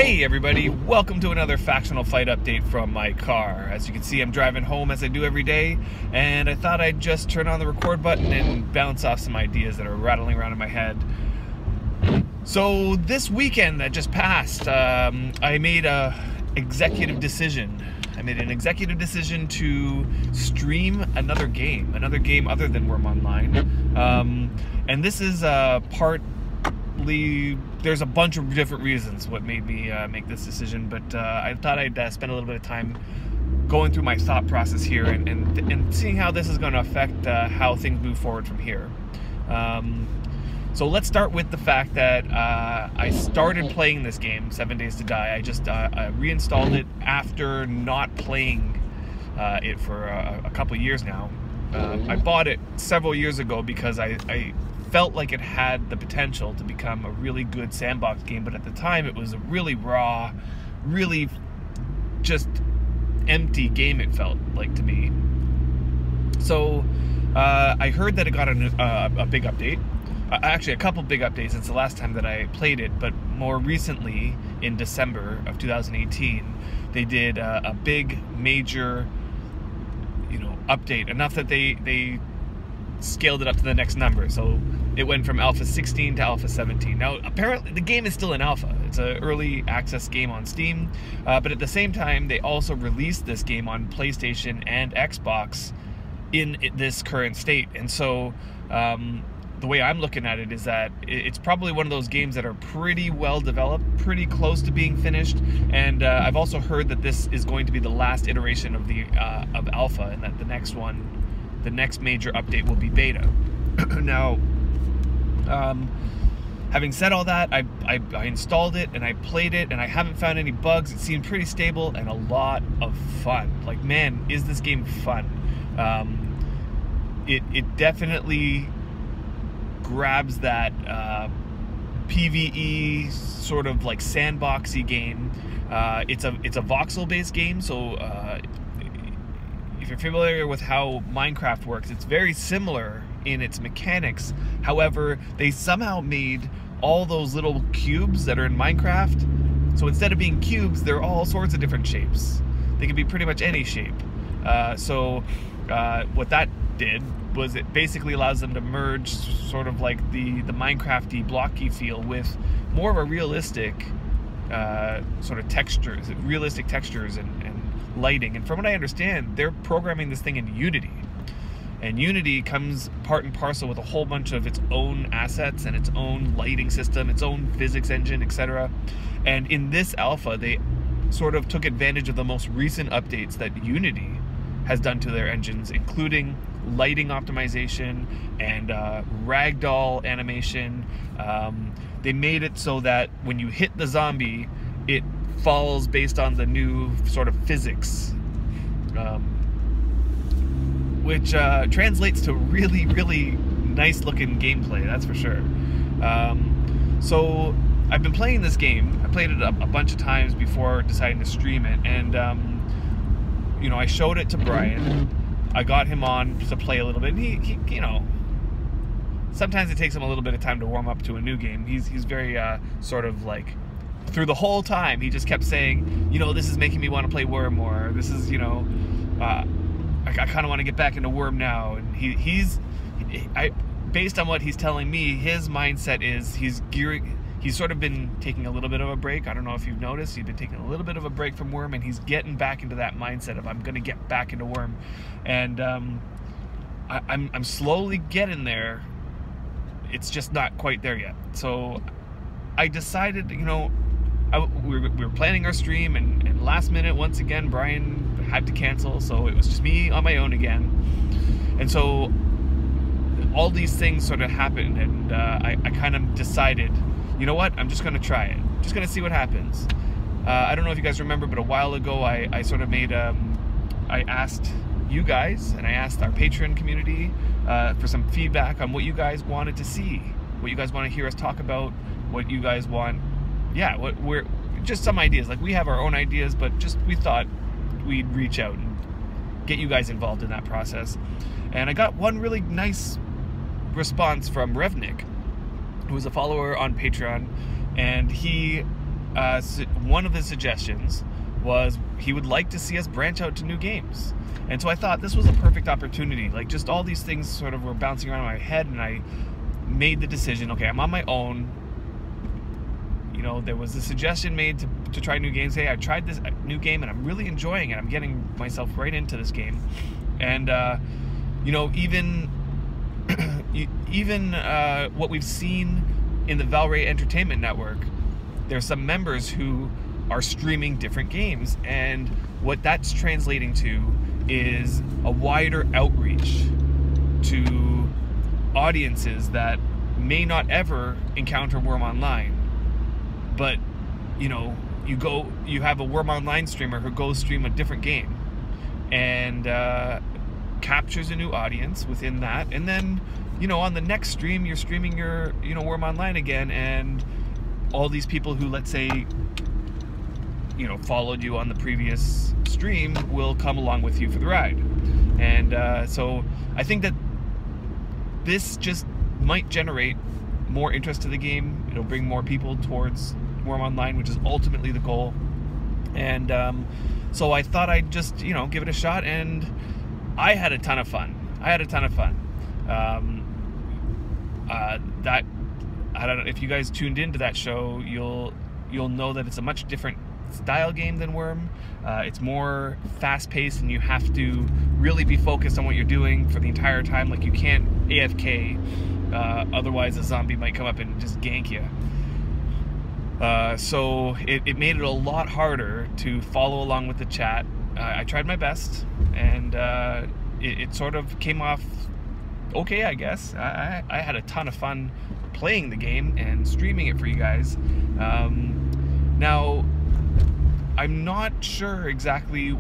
Hey everybody, welcome to another Factional fight update from my car. As you can see, I'm driving home as I do every day, and I thought I'd just turn on the record button and bounce off some ideas that are rattling around in my head. So this weekend that just passed, I made an executive decision to stream another game other than Worm Online. And this is there's a bunch of different reasons what made me make this decision, but I thought I'd spend a little bit of time going through my thought process here and seeing how this is going to affect how things move forward from here. So let's start with the fact that I started playing this game, 7 Days to Die. I just reinstalled it after not playing it for a couple years now. I bought it several years ago because I felt like it had the potential to become a really good sandbox game, but at the time it was a really raw, really just empty game, it felt like to me. So I heard that it got a big update. Actually, a couple big updates since the last time that I played it, but more recently, in December of 2018, they did a big, major, update, enough that they scaled it up to the next number. So it went from Alpha 16 to Alpha 17. Now, apparently, the game is still in Alpha. It's an early access game on Steam, but at the same time, they also released this game on PlayStation and Xbox in this current state. And so, the way I'm looking at it is that it's probably one of those games that are pretty well developed, pretty close to being finished, and I've also heard that this is going to be the last iteration of the of Alpha, and that the next major update will be Beta. Now, having said all that, I installed it and I played it, and I haven't found any bugs. It seemed pretty stable and a lot of fun. Like, man, is this game fun? It definitely grabs that PvE sort of like sandboxy game. It's a voxel-based game, so if you're familiar with how Minecraft works, it's very similar in its mechanics. However, they somehow made all those little cubes that are in Minecraft, so instead of being cubes, they're all sorts of different shapes. They can be pretty much any shape. What that did was it basically allows them to merge sort of like the Minecrafty blocky feel with more of a realistic sort of realistic textures and lighting. And from what I understand, they're programming this thing in Unity. And Unity comes part and parcel with a whole bunch of its own assets and its own lighting system, its own physics engine, etc. And in this alpha, they sort of took advantage of the most recent updates that Unity has done to their engines, including lighting optimization and ragdoll animation. They made it so that when you hit the zombie, it falls based on the new sort of physics, which translates to really, really nice looking gameplay, that's for sure. So I've been playing this game. I played it a bunch of times before deciding to stream it, and I showed it to Brian. I got him on to play a little bit. He sometimes it takes him a little bit of time to warm up to a new game. He's very sort of like, through the whole time, he just kept saying, this is making me want to play Worm more. This is, I kind of want to get back into Worm now. And he's based on what he's telling me, his mindset is he's sort of been taking a little bit of a break. I don't know if you've noticed, he's been taking a little bit of a break from Worm, and he's getting back into that mindset of, I'm going to get back into Worm. And I'm slowly getting there. It's just not quite there yet. So I decided, we were planning our stream, and last minute, once again, Brian had to cancel, so it was just me on my own again. And so all these things sort of happened, and I kind of decided, you know what, I'm just going to try it. Just going to see what happens. I don't know if you guys remember, but a while ago I sort of made, I asked you guys, and I asked our Patreon community for some feedback on what you guys wanted to see, what you guys want to hear us talk about, what you guys want, we're just some ideas. Like, we have our own ideas, but just we thought we'd reach out and get you guys involved in that process. And I got one really nice response from Revnik, who is a follower on Patreon, and he one of his suggestions was he would like to see us branch out to new games. And so I thought this was a perfect opportunity. Like, just all these things sort of were bouncing around in my head, and I made the decision, okay, I'm on my own. You know, there was a suggestion made to try new games. Hey, I tried this new game and I'm really enjoying it. I'm getting myself right into this game. And, you know, even what we've seen in the Valray Entertainment Network, there's some members who are streaming different games, and what that's translating to is a wider outreach to audiences that may not ever encounter Worm Online. But, you know, you have a Worm Online streamer who goes stream a different game and captures a new audience within that, and then, you know, on the next stream you're streaming your, you know, Worm Online again, and all these people who, let's say, you know, followed you on the previous stream will come along with you for the ride. And so I think that this just might generate more interest to the game. It'll bring more people towards Worm Online, which is ultimately the goal. And so I thought I'd just, you know, give it a shot, and I had a ton of fun. That, I don't know, if you guys tuned into that show, you'll know that it's a much different style game than Worm. It's more fast-paced, and you have to really be focused on what you're doing for the entire time. Like, you can't AFK, otherwise a zombie might come up and just gank you. So it made it a lot harder to follow along with the chat. I tried my best, and it sort of came off okay, I guess. I had a ton of fun playing the game and streaming it for you guys. Now, I'm not sure exactly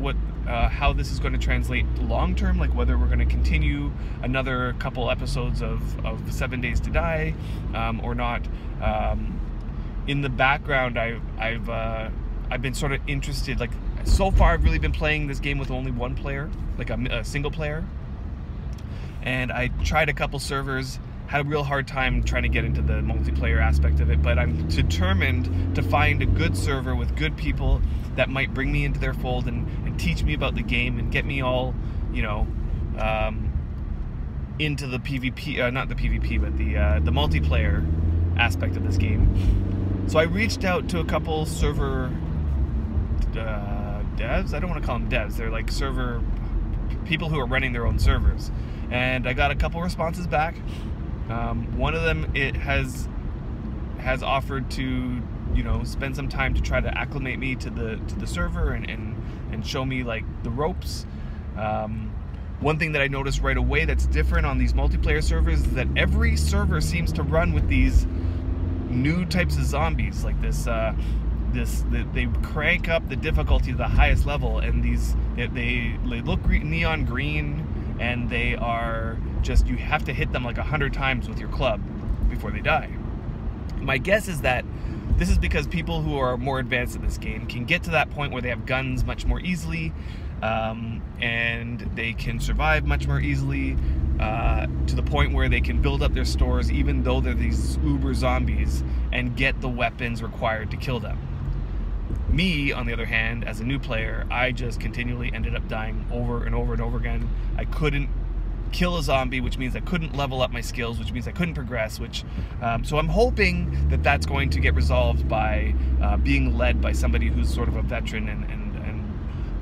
how this is going to translate long term, like whether we're going to continue another couple episodes of 7 Days to Die or not. In the background, I've been sort of interested. Like, so far, I've really been playing this game with only one player, like a single player. And I tried a couple servers, had a real hard time trying to get into the multiplayer aspect of it, but I'm determined to find a good server with good people that might bring me into their fold and teach me about the game and get me all, you know, into the PvP, not the PvP, but the multiplayer aspect of this game. So I reached out to a couple server devs. I don't want to call them devs. They're like server people who are running their own servers. And I got a couple responses back. One of them has offered to, you know, spend some time to try to acclimate me to the server and show me like the ropes. One thing that I noticed right away that's different on these multiplayer servers is that every server seems to run with these new types of zombies, like they crank up the difficulty to the highest level, and they look neon green, and they are just, you have to hit them like 100 times with your club before they die. My guess is that this is because people who are more advanced in this game can get to that point where they have guns much more easily, and they can survive much more easily, to the point where they can build up their stores even though they're these uber zombies and get the weapons required to kill them. Me, on the other hand, as a new player, I just continually ended up dying over and over and over again. I couldn't kill a zombie, which means I couldn't level up my skills, which means I couldn't progress, so I'm hoping that that's going to get resolved by being led by somebody who's sort of a veteran, and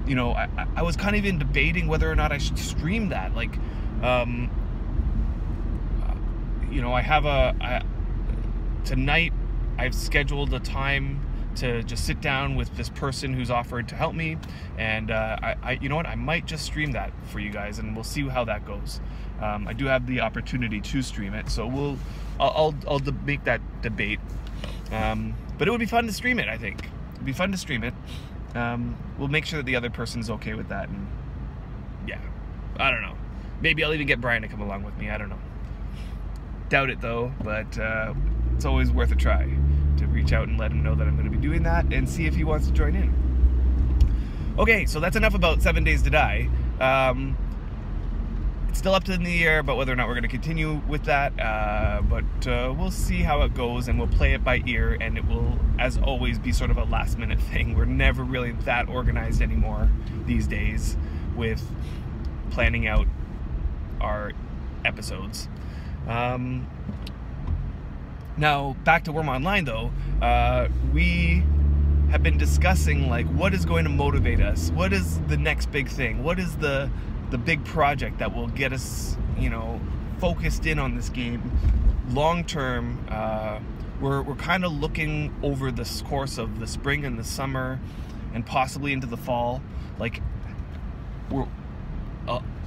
you know, I was kind of even debating whether or not I should stream that. Like, you know, tonight I've scheduled a time to just sit down with this person who's offered to help me, and you know what, I might just stream that for you guys, and we'll see how that goes. I do have the opportunity to stream it, so I'll make that debate. But it would be fun to stream it. I think it'd be fun to stream it. We'll make sure that the other person's okay with that, and yeah, I don't know. Maybe I'll even get Brian to come along with me. I don't know. Doubt it though, but it's always worth a try to reach out and let him know that I'm going to be doing that and see if he wants to join in. Okay, so that's enough about 7 Days to Die. It's still up to the air about whether or not we're going to continue with that, but we'll see how it goes, and we'll play it by ear, and it will, as always, be sort of a last-minute thing. We're never really that organized anymore these days with planning out our episodes. Now, back to Worm Online, though, we have been discussing, like, what is going to motivate us? What is the next big thing? What is the big project that will get us, you know, focused in on this game long term? We're kind of looking over this course of the spring and the summer and possibly into the fall. Like, we're,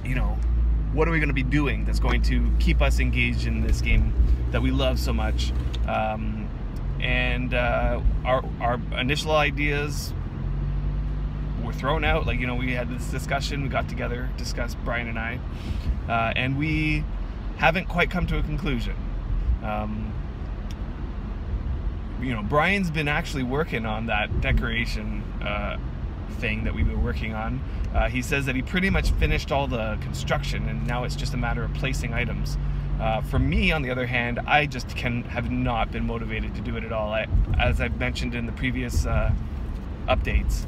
you know, what are we going to be doing that's going to keep us engaged in this game that we love so much? And our initial ideas were thrown out. Like, you know, we had this discussion, we got together, discussed, Brian and I, and we haven't quite come to a conclusion. You know, Brian's been actually working on that decoration thing that we were working on. He says that he pretty much finished all the construction, and now it's just a matter of placing items. For me, on the other hand, I just have not been motivated to do it at all. As I've mentioned in the previous updates,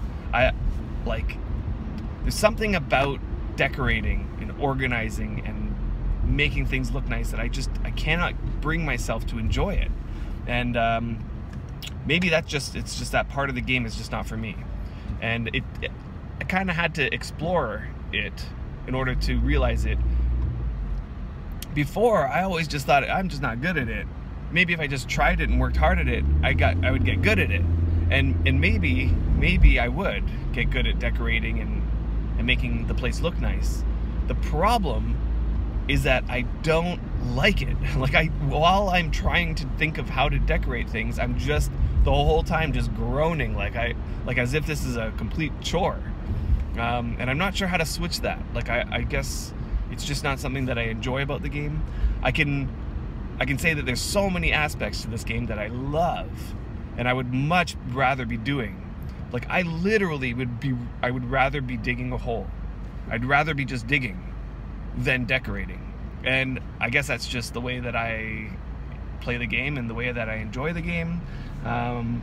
there's something about decorating and organizing and making things look nice that I cannot bring myself to enjoy it. And maybe it's just that part of the game is just not for me. And I kind of had to explore it in order to realize it. Before, I always just thought, I'm just not good at it. Maybe if I just tried it and worked hard at it, I would get good at it. And maybe I would get good at decorating and making the place look nice. The problem is that I don't like it. While I'm trying to think of how to decorate things, I'm just the whole time just groaning, like as if this is a complete chore. And I'm not sure how to switch that. I guess it's just not something that I enjoy about the game. I can say that there's so many aspects to this game that I love, and I would much rather be doing. Like, I would rather be digging a hole. I'd rather be just digging than decorating. And I guess that's just the way that I play the game and the way that I enjoy the game. And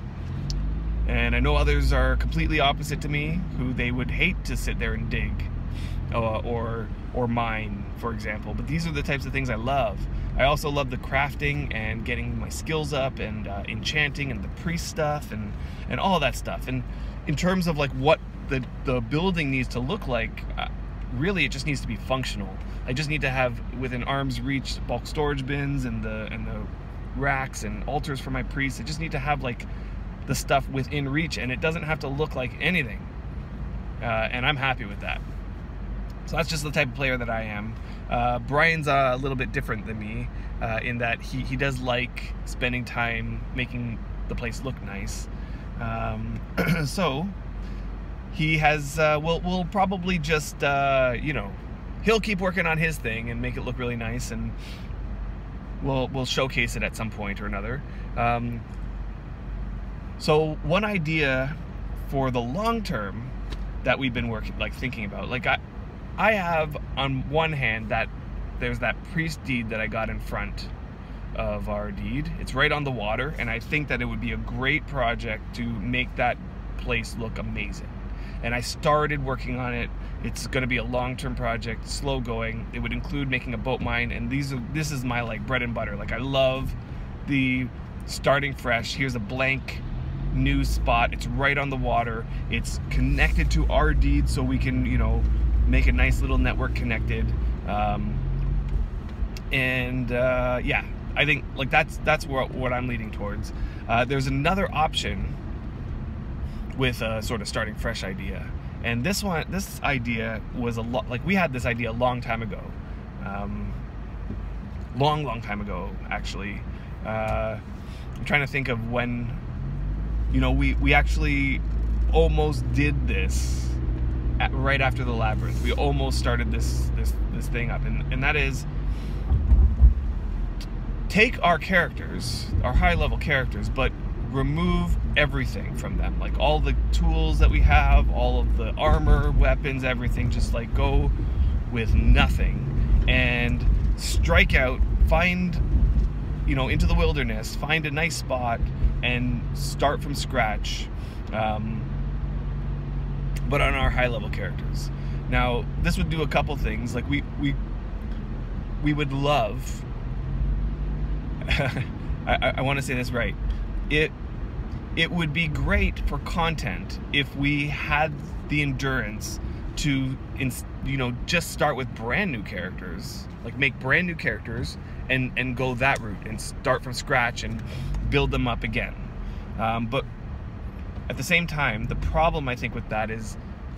I know others are completely opposite to me, who they would hate to sit there and dig or mine, for example. But these are the types of things I love. I also love the crafting and getting my skills up, and enchanting and the priest stuff and all that stuff. And in terms of like what the building needs to look like, really it just needs to be functional. I just need to have within arm's reach bulk storage bins and the racks and altars for my priests. I just need to have like the stuff within reach, and it doesn't have to look like anything. And I'm happy with that. So that's just the type of player that I am. Brian's a little bit different than me in that he does like spending time making the place look nice. So he has, we'll probably just, you know, he'll keep working on his thing and make it look really nice, and we'll showcase it at some point or another. So one idea for the long term that we've been thinking about, I have on one hand that there's that priest deed that I got in front of our deed. It's right on the water, and I think that it would be a great project to make that place look amazing. And I started working on it. It's going to be a long-term project, slow going. It would include making a boat mine, and this is my like bread and butter. Like, I love the starting fresh. Here's a blank new spot. It's right on the water. It's connected to our deed, so we can, you know, make a nice little network connected. Yeah, I think like that's what I'm leaning towards. There's another option with a sort of starting fresh idea, and this idea was a lot like we had this idea a long time ago, long time ago actually. I'm trying to think of when, you know, we actually almost did this right after the labyrinth. We almost started this thing up, and that is take our characters, our high-level characters, but remove everything from them, like all the tools that we have, all of the armor, weapons, everything. Just like go with nothing, and strike out, find, into the wilderness, find a nice spot, and start from scratch, but on our high-level characters. Now, this would do a couple things. Like, we would love... I want to say this right. It would be great for content if we had the endurance to, just start with brand new characters. Like, make brand new characters and go that route and start from scratch and build them up again. But at the same time, the problem I think with that is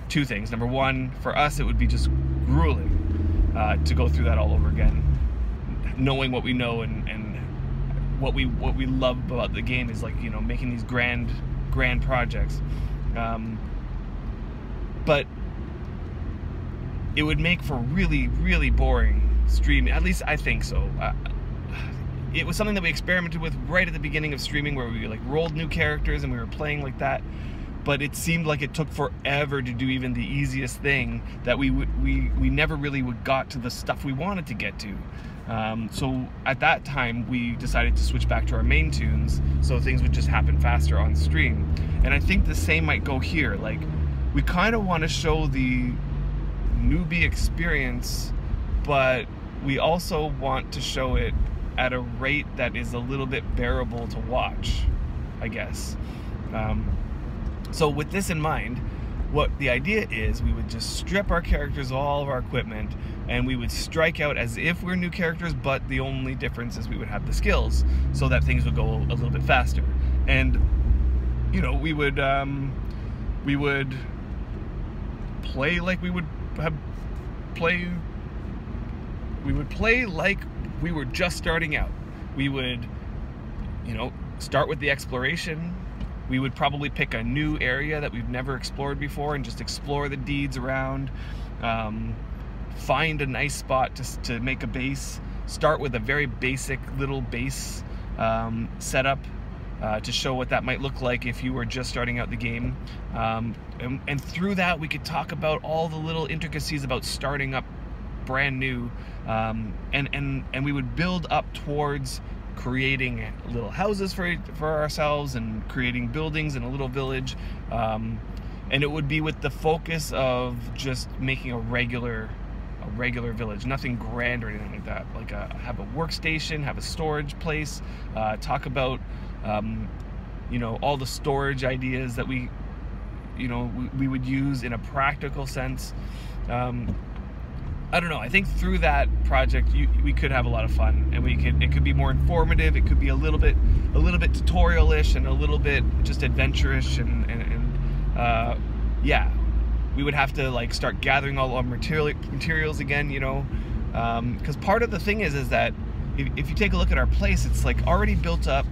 two things. Number one, for us, it would be just grueling to go through that all over again, knowing what we know and what we love about the game is, like, making these grand projects. But it would make for really, really boring streaming. At least I think so. It was something that we experimented with right at the beginning of streaming, where we rolled new characters and we were playing like that. But it seemed like it took forever to do even the easiest thing, that we never really got to the stuff we wanted to get to. So at that time, we decided to switch back to our main tunes, so things would just happen faster on stream. And I think the same might go here. Like, we kind of want to show the newbie experience, but we also want to show it at a rate that is a little bit bearable to watch, I guess. So with this in mind, what the idea is, we would just strip our characters of all of our equipment, and we would strike out as if we're new characters, but the only difference is we would have the skills, so that things would go a little bit faster. And we would play like we would play like we were just starting out. We would start with the exploration. We would probably pick a new area that we've never explored before and just explore the deeds around. Find a nice spot to make a base. Start with a very basic little base setup to show what that might look like if you were just starting out the game. And through that, we could talk about all the little intricacies about starting up brand new, and we would build up towards creating little houses for ourselves and creating buildings in a little village, and it would be with the focus of just making a regular village, nothing grand or anything like that. Like have a workstation, have a storage place, talk about all the storage ideas that we would use in a practical sense. I don't know. I think through that project, we could have a lot of fun, and it could be more informative. It could be a little bit tutorial-ish and a little bit just adventurous, and yeah, we would have to start gathering all our materials again, because part of the thing is that if you take a look at our place, it's already built up.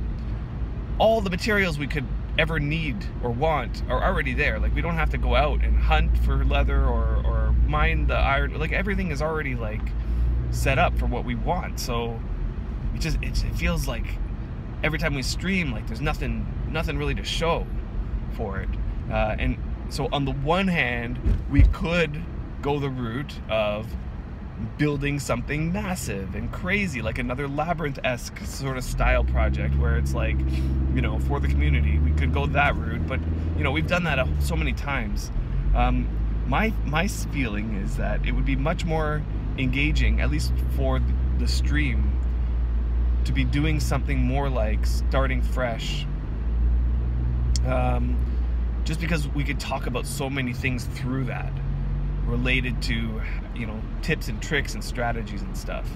All the materials we could ever need or want are already there. We don't have to go out and hunt for leather or mine the iron. Everything is already set up for what we want. So it feels like every time we stream, there's nothing really to show for it. And so on the one hand, we could go the route of building something massive and crazy, like another Labyrinth-esque sort of style project where it's for the community. We could go that route, but we've done that so many times. My feeling is that it would be much more engaging, at least for the stream, to be doing something more like starting fresh, just because we could talk about so many things through that, related to tips and tricks and strategies and stuff,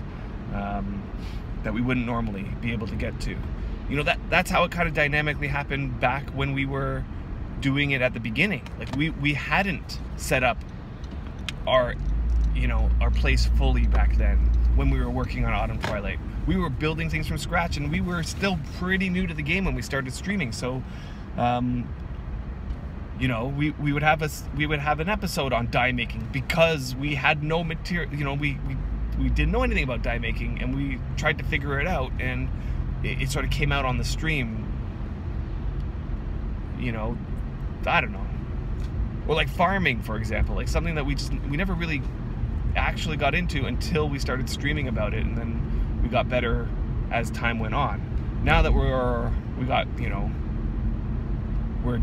that we wouldn't normally be able to get to. That's how it kind of dynamically happened back when we were doing it at the beginning. We hadn't set up our place fully back then when we were working on Autumn Twilight. We were building things from scratch, and we were still pretty new to the game when we started streaming. So we would have an episode on die making, because we had no material. We didn't know anything about die making, and we tried to figure it out, and it sort of came out on the stream. I don't know. Or farming, for example, something that we never really actually got into until we started streaming about it, and then we got better as time went on. Now that we're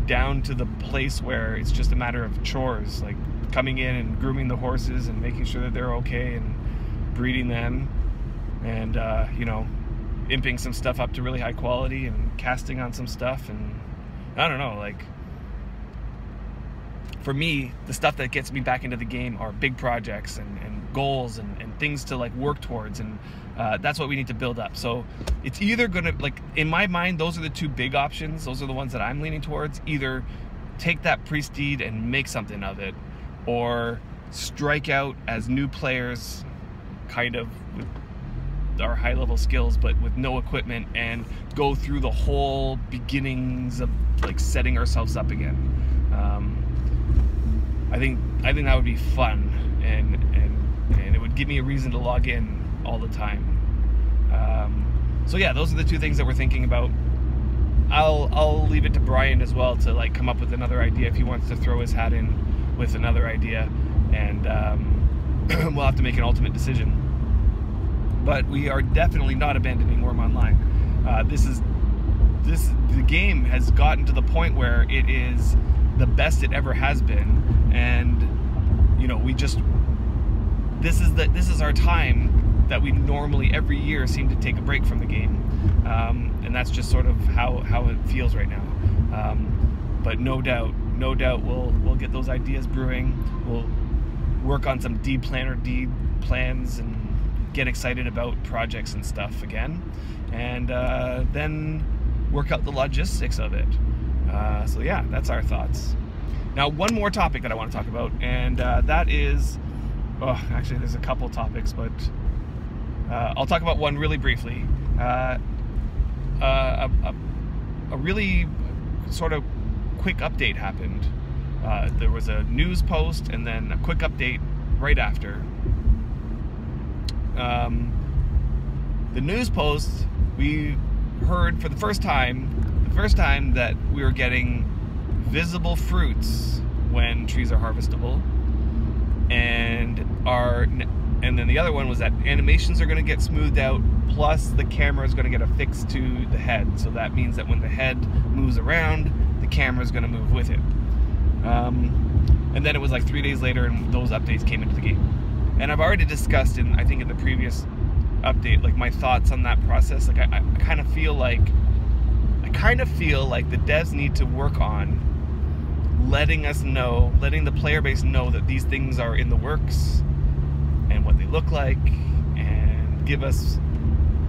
down to the place where it's just a matter of chores, like coming in and grooming the horses and making sure that they're okay and breeding them, and imping some stuff up to really high quality and casting on some stuff. And I don't know, like, for me, the stuff that gets me back into the game are big projects and goals and things to like work towards, and that's what we need to build up. So it's either gonna, like, in my mind, those are the two big options. Those are the ones that I'm leaning towards. Either take that pre-steed and make something of it, or strike out as new players, kind of with our high level skills but with no equipment, and go through the whole beginnings of like setting ourselves up again. I think that would be fun, and it would give me a reason to log in all the time. So yeah, those are the two things that we're thinking about. I'll leave it to Brian as well to like come up with another idea if he wants to throw his hat in with another idea, and we'll have to make an ultimate decision. But we are definitely not abandoning Worm Online. The game has gotten to the point where it is the best it ever has been, and this is our time that we normally every year seem to take a break from the game, and that's just sort of how it feels right now. But no doubt we'll get those ideas brewing. We'll work on some deed plans and get excited about projects and stuff again, and then work out the logistics of it. So yeah, that's our thoughts. Now, one more topic that I want to talk about, and that is, actually there's a couple topics, but I'll talk about one really briefly. A really sort of quick update happened. There was a news post and then a quick update right after. The news post, we heard for the first time that we were getting visible fruits when trees are harvestable, and then the other one was that animations are going to get smoothed out, plus the camera is going to get affixed to the head, so that means that when the head moves around, the camera is going to move with it. And then it was like 3 days later and those updates came into the game, and I've already discussed in the previous update, like, my thoughts on that process. Like, I kind of feel like the devs need to work on letting the player base know that these things are in the works and what they look like, and give us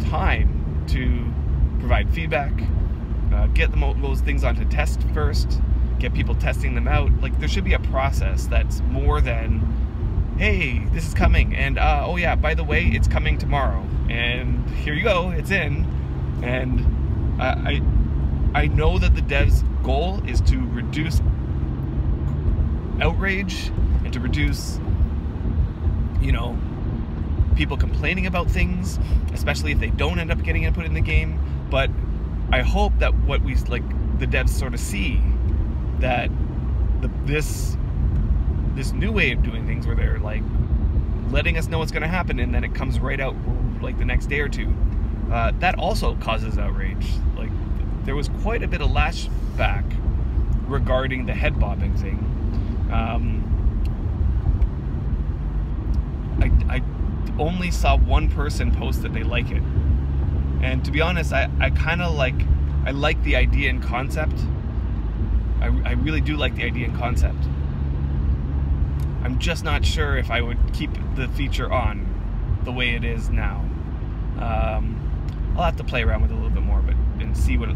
time to provide feedback, get those things onto test first, get people testing them out. Like, there should be a process that's more than, hey, this is coming, and oh yeah, by the way, it's coming tomorrow, and here you go, it's in. And I know that the devs' goal is to reduce outrage and to reduce, people complaining about things, especially if they don't end up getting input in the game. But I hope that the devs sort of see that this new way of doing things, where they're like letting us know what's going to happen and then it comes right out like the next day or two, that also causes outrage. Like, there was quite a bit of lashback regarding the head bobbing thing. I only saw one person post that they like it, and to be honest, I like the idea and concept. I really do like the idea and concept. I'm just not sure if I would keep the feature on the way it is now. I'll have to play around with it a little bit more, and see what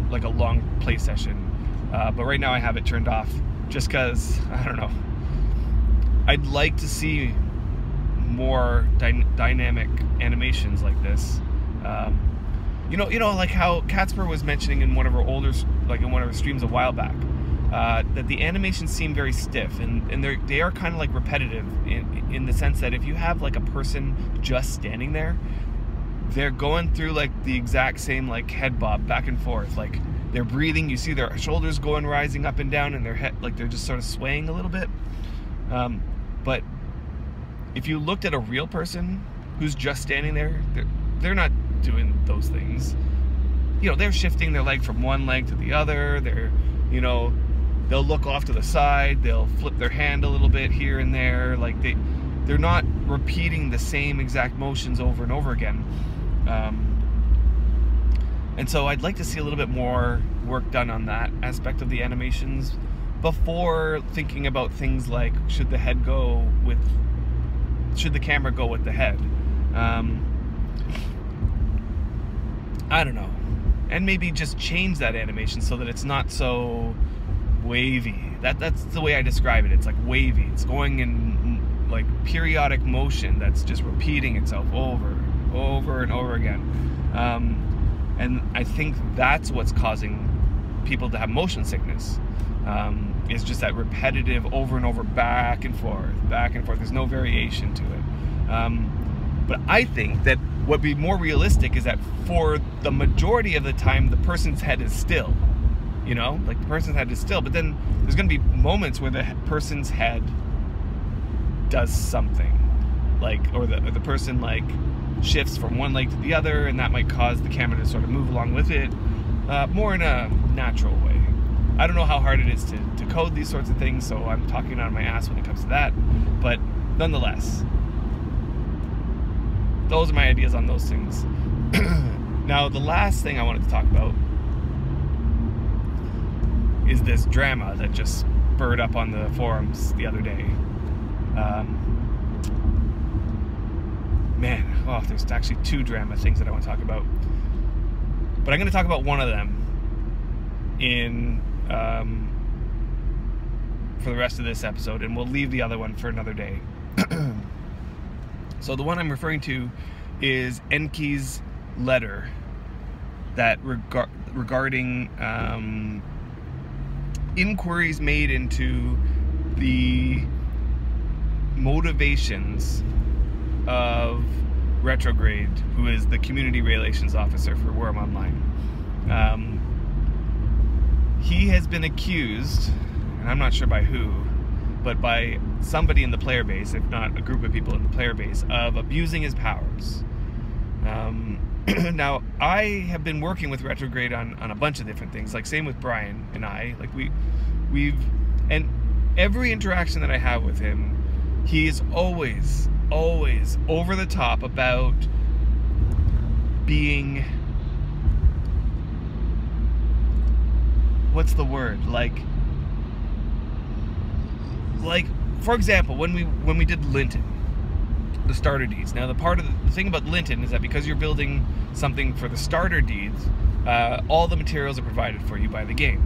like a long play session. But right now I have it turned off just because, I don't know, I'd like to see more dynamic animations like this. Like how Katspur was mentioning in one of our streams a while back, that the animations seem very stiff, and they are kind of like repetitive in the sense that if you have like a person just standing there, they're going through like the exact same like head bob back and forth, like they're breathing, you see their shoulders rising up and down, and their head, like, they're just sort of swaying a little bit. But if you looked at a real person who's just standing there, they're not doing those things. You know, they're shifting their leg from one leg to the other. They're, you know, they'll look off to the side. They'll flip their hand a little bit here and there. Like they're not repeating the same exact motions over and over again. And so I'd like to see a little bit more work done on that aspect of the animations before thinking about things like, should the camera go with the head? I don't know. And maybe just change that animation so that it's not so wavy. That's the way I describe it. It's like wavy. It's going in like periodic motion that's just repeating itself over and over again. And I think that's what's causing people to have motion sickness. Is just that repetitive over and over, back and forth. There's no variation to it. But I think that what would be more realistic is that for the majority of the time, the person's head is still. You know, like the person's head is still. But then there's going to be moments where the person's head does something, like, or the person like shifts from one leg to the other, and that might cause the camera to sort of move along with it, more in a natural way. I don't know how hard it is to code these sorts of things, so I'm talking out of my ass when it comes to that, but nonetheless, those are my ideas on those things. Now, the last thing I wanted to talk about is this drama that just spurred up on the forums the other day. There's actually two drama things that I want to talk about. But I'm going to talk about one of them for the rest of this episode, and we'll leave the other one for another day. So the one I'm referring to is Enki's letter that regarding inquiries made into the motivations of Retrograde, who is the community relations officer for Worm Online. He has been accused, and I'm not sure by who, but by somebody in the player base, if not a group of people in the player base, of abusing his powers. Now, I have been working with Retrograde on a bunch of different things, like same with Brian and I. Like and every interaction that I have with him, he is always over the top about being, what's the word, like for example, when we did Linton, the starter deeds. Now, the thing about Linton is that because you're building something for the starter deeds, all the materials are provided for you by the game,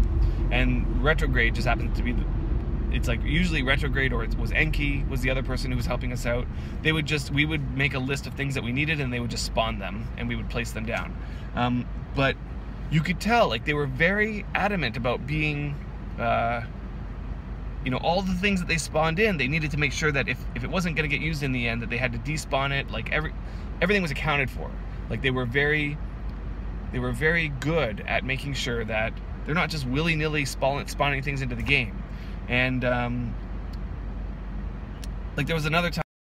and Retrograde just happens to be it's like usually Retrograde, or it was Enki was the other person who was helping us out. We would make a list of things that we needed, and they would just spawn them, and we would place them down. But you could tell, like, they were very adamant about being, all the things that they spawned in, they needed to make sure that if it wasn't going to get used in the end, that they had to despawn it. Like, everything was accounted for. Like, they were very good at making sure that they're not just willy-nilly spawning things into the game. And like, there was another time